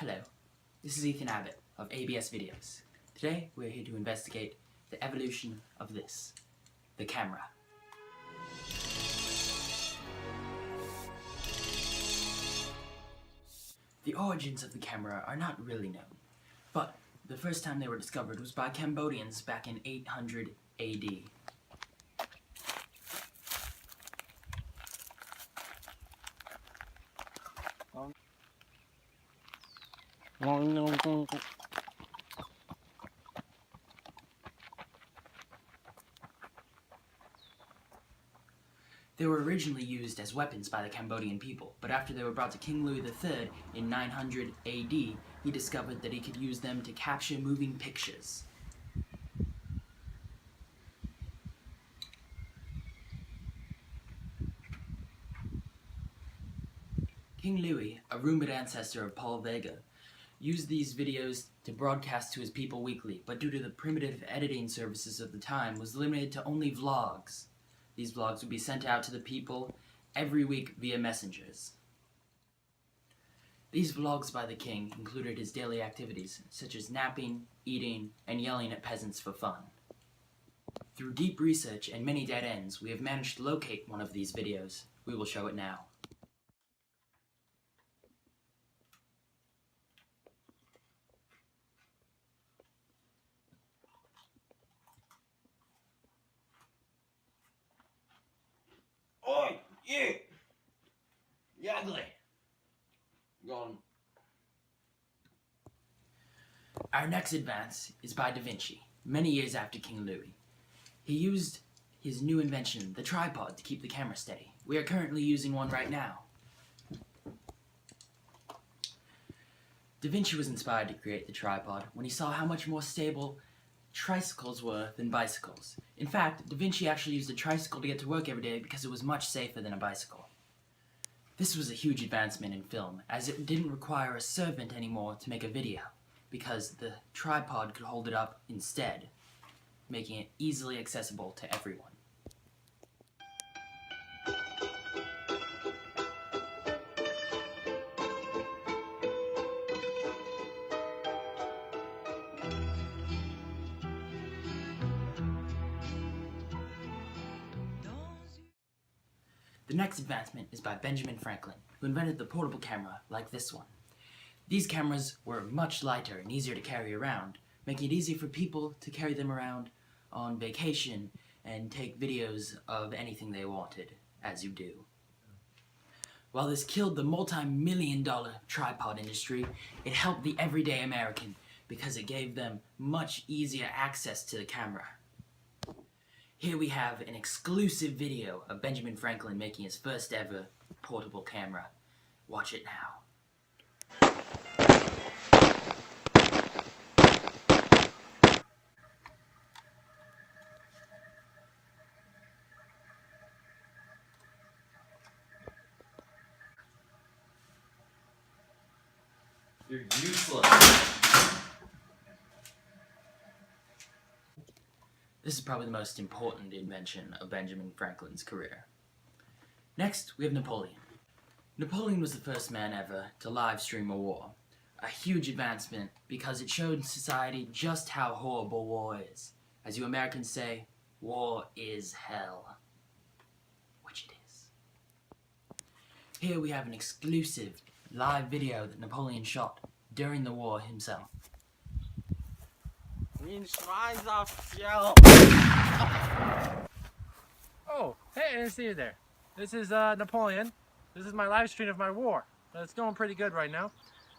Hello, this is Ethan Abbott of ABS Videos. Today we're here to investigate the evolution of this, the camera. The origins of the camera are not really known, but the first time they were discovered was by Cambodians back in 800 AD. They were originally used as weapons by the Cambodian people, but after they were brought to King Louis III in 900 AD, he discovered that he could use them to capture moving pictures. King Louis, a rumored ancestor of Paul Vega, used these videos to broadcast to his people weekly, but due to the primitive editing services of the time, was limited to only vlogs. These vlogs would be sent out to the people every week via messengers. These vlogs by the king included his daily activities, such as napping, eating, and yelling at peasants for fun. Through deep research and many dead ends, we have managed to locate one of these videos. We will show it now. Oi, you! You ugly! Gone. Our next advance is by Da Vinci, many years after King Louis. He used his new invention, the tripod, to keep the camera steady. We are currently using one right now. Da Vinci was inspired to create the tripod when he saw how much more stable tricycles were than bicycles. In fact, Da Vinci actually used a tricycle to get to work every day because it was much safer than a bicycle. This was a huge advancement in film, as it didn't require a servant anymore to make a video, because the tripod could hold it up instead, making it easily accessible to everyone. The next advancement is by Benjamin Franklin, who invented the portable camera like this one. These cameras were much lighter and easier to carry around, making it easy for people to carry them around on vacation and take videos of anything they wanted, as you do. While this killed the multi-million-dollar tripod industry, it helped the everyday American because it gave them much easier access to the camera. Here we have an exclusive video of Benjamin Franklin making his first ever portable camera. Watch it now. You're useless. This is probably the most important invention of Benjamin Franklin's career. Next, we have Napoleon. Napoleon was the first man ever to live stream a war. A huge advancement because it showed society just how horrible war is. As you Americans say, war is hell. Which it is. Here we have an exclusive live video that Napoleon shot during the war himself. Oh, hey, I didn't see you there. This is Napoleon. This is my live stream of my war. It's going pretty good right now.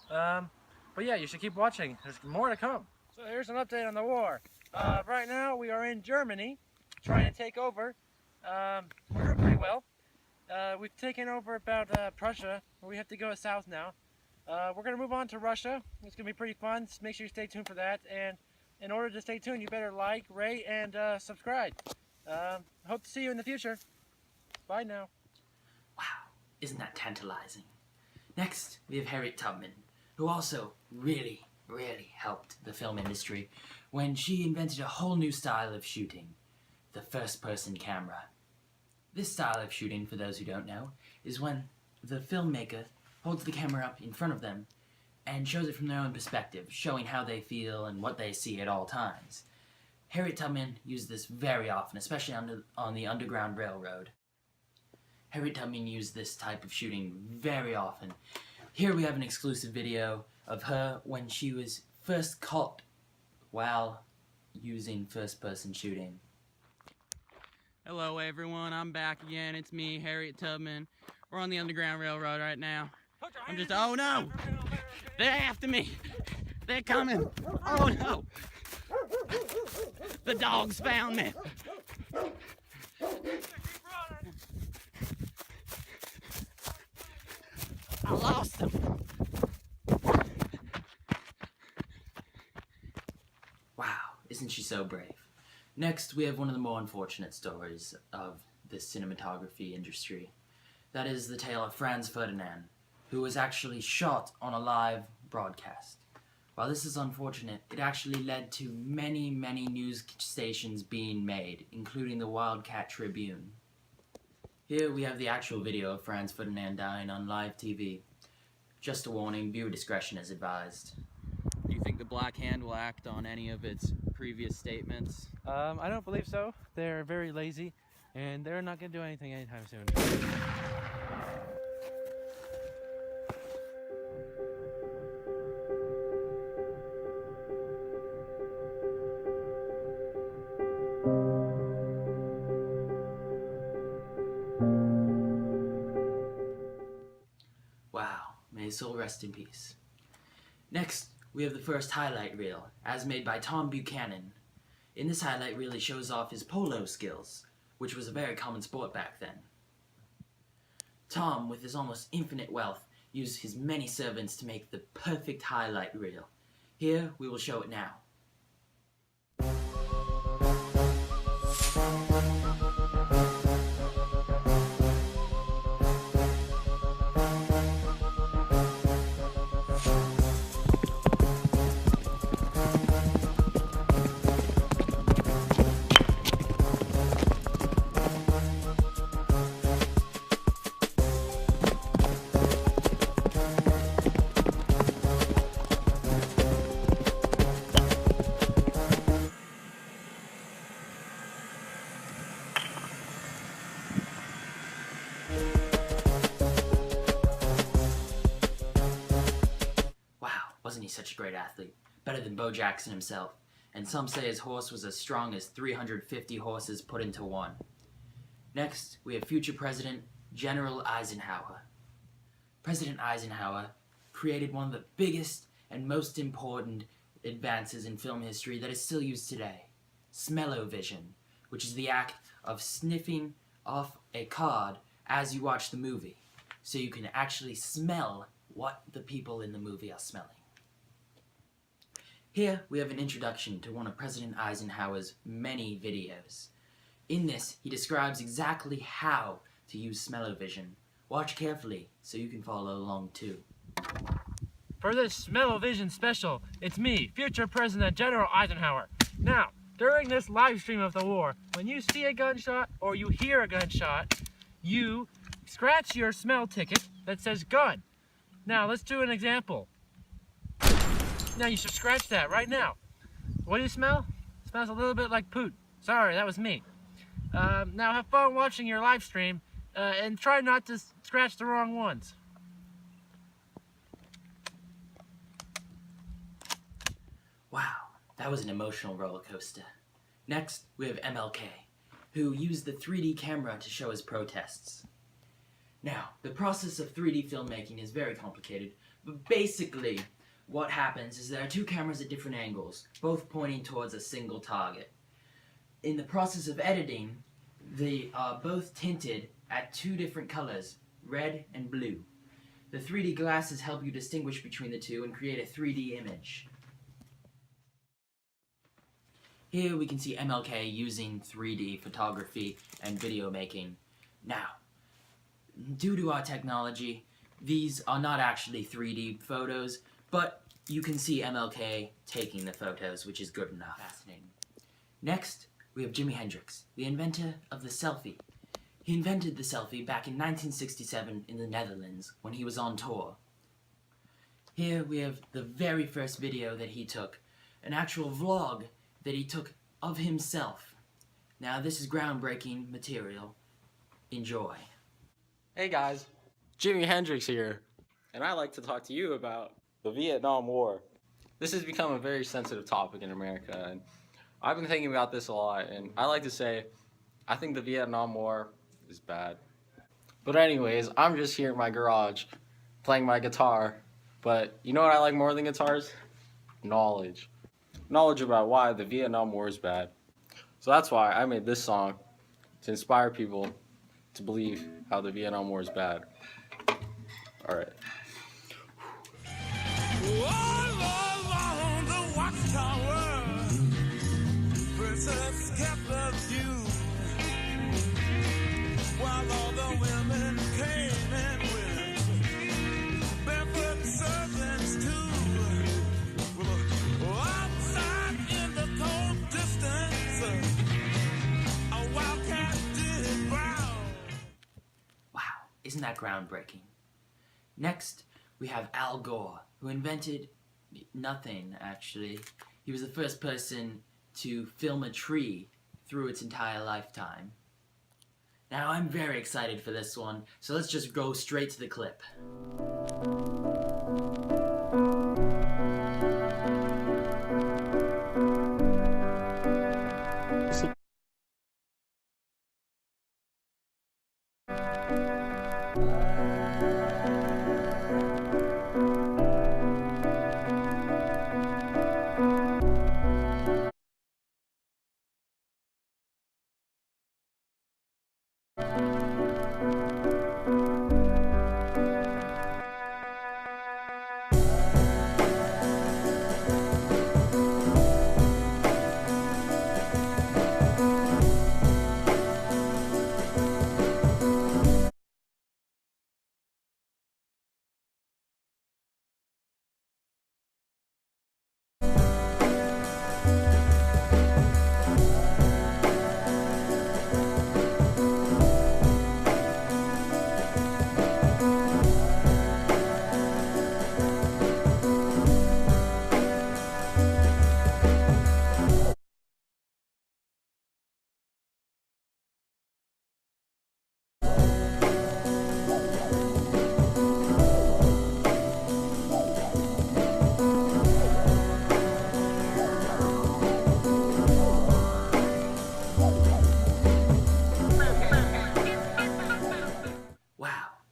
But yeah, you should keep watching. There's more to come. So here's an update on the war. Right now we are in Germany, trying to take over. We're doing pretty well. We've taken over about Prussia. We have to go south now. We're going to move on to Russia. It's going to be pretty fun. So make sure you stay tuned for that. And in order to stay tuned, you better like, rate, and subscribe. Hope to see you in the future. Bye now. Wow, isn't that tantalizing? Next, we have Harriet Tubman, who also really helped the film industry when she invented a whole new style of shooting, the first-person camera. This style of shooting, for those who don't know, is when the filmmaker holds the camera up in front of them and shows it from their own perspective, showing how they feel and what they see at all times. Harriet Tubman used this very often, especially on the Underground Railroad. Harriet Tubman used this type of shooting very often. Here we have an exclusive video of her when she was first caught while using first-person shooting. Hello everyone, I'm back again. It's me, Harriet Tubman. We're on the Underground Railroad right now. I'm just, oh no! They're after me! They're coming! Oh no! The dogs found me! I lost them! Wow, isn't she so brave? Next, we have one of the more unfortunate stories of the cinematography industry. That is the tale of Franz Ferdinand, who was actually shot on a live broadcast. While this is unfortunate, it actually led to many, many news stations being made, including the Wildcat Tribune. Here we have the actual video of Franz Ferdinand dying on live TV. Just a warning, viewer discretion is advised. Do you think the Black Hand will act on any of its previous statements? I don't believe so. They're very lazy, and they're not going to do anything anytime soon. Wow, may his soul rest in peace. Next, we have the first highlight reel, as made by Tom Buchanan. In this highlight reel, he shows off his polo skills, which was a very common sport back then. Tom, with his almost infinite wealth, used his many servants to make the perfect highlight reel. Here, we will show it now. Wasn't he such a great athlete? Better than Bo Jackson himself. And some say his horse was as strong as 350 horses put into one. Next, we have future President General Eisenhower. President Eisenhower created one of the biggest and most important advances in film history that is still used today. Smell-o-vision, which is the act of sniffing off a card as you watch the movie, so you can actually smell what the people in the movie are smelling. Here we have an introduction to one of President Eisenhower's many videos. In this, he describes exactly how to use smell-o-vision. Watch carefully so you can follow along too. For this Smell-o-Vision special, it's me, future President General Eisenhower. Now, during this live stream of the war, when you see a gunshot or you hear a gunshot, you scratch your smell ticket that says gun. Now, let's do an example. Now, you should scratch that right now. What do you smell? It smells a little bit like poot. Sorry, that was me. Now, have fun watching your live stream and try not to scratch the wrong ones. Wow, that was an emotional roller coaster. Next, we have MLK, who used the 3D camera to show his protests. Now, the process of 3D filmmaking is very complicated, but basically what happens is there are two cameras at different angles, both pointing towards a single target. In the process of editing, they are both tinted at two different colors, red and blue. The 3D glasses help you distinguish between the two and create a 3D image. Here we can see MLK using 3D photography and video making. Now, due to our technology, these are not actually 3D photos, but you can see MLK taking the photos, which is good enough. Fascinating. Next, we have Jimi Hendrix, the inventor of the selfie. He invented the selfie back in 1967 in the Netherlands when he was on tour. Here we have the very first video that he took, an actual vlog that he took of himself. Now this is groundbreaking material. Enjoy. Hey guys, Jimi Hendrix here, and I'd like to talk to you about the Vietnam War. This has become a very sensitive topic in America, and I've been thinking about this a lot, and I like to say, I think the Vietnam War is bad. But anyways, I'm just here in my garage, playing my guitar, but you know what I like more than guitars? Knowledge. Knowledge about why the Vietnam War is bad. So that's why I made this song, to inspire people to believe how the Vietnam War is bad. Alright. All along the watchtower, Princess kept a view, while all the women came and went, barefoot servants too. Well, outside in the cold distance, a wildcat did growl. Wow, isn't that groundbreaking? Next, we have Al Gore, who invented nothing, actually. He was the first person to film a tree through its entire lifetime. Now, I'm very excited for this one, so let's just go straight to the clip.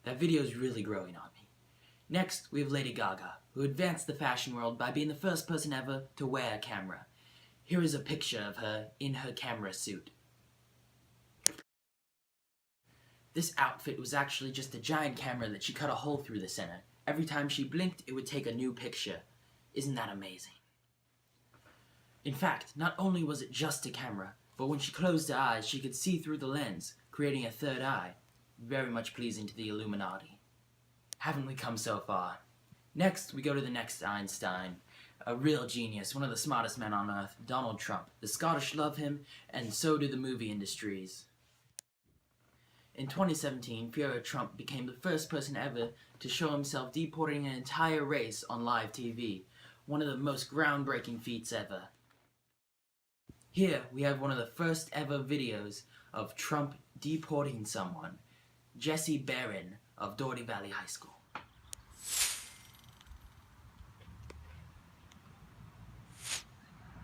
That video is really growing on me. Next, we have Lady Gaga, who advanced the fashion world by being the first person ever to wear a camera. Here is a picture of her in her camera suit. This outfit was actually just a giant camera that she cut a hole through the center. Every time she blinked, it would take a new picture. Isn't that amazing? In fact, not only was it just a camera, but when she closed her eyes, she could see through the lens, creating a third eye. Very much pleasing to the Illuminati. Haven't we come so far? Next, we go to the next Einstein. A real genius, one of the smartest men on earth, Donald Trump. The Scottish love him, and so do the movie industries. In 2017, Fiora Trump became the first person ever to show himself deporting an entire race on live TV. One of the most groundbreaking feats ever. Here, we have one of the first ever videos of Trump deporting someone. Jesse Barron of Doherty Valley High School.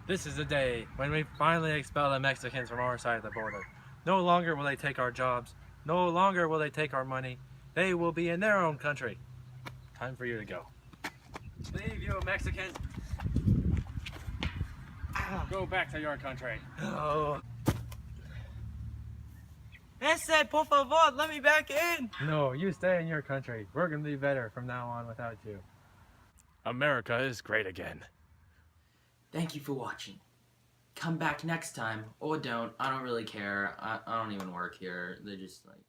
This is the day when we finally expel the Mexicans from our side of the border. No longer will they take our jobs. No longer will they take our money. They will be in their own country. Time for you to go. Leave, you Mexicans. Go back to your country. Oh. Ese, por favor, let me back in. No, you stay in your country. We're gonna be better from now on without you. America is great again. Thank you for watching. Come back next time, or don't. I don't really care. I don't even work here. They just like...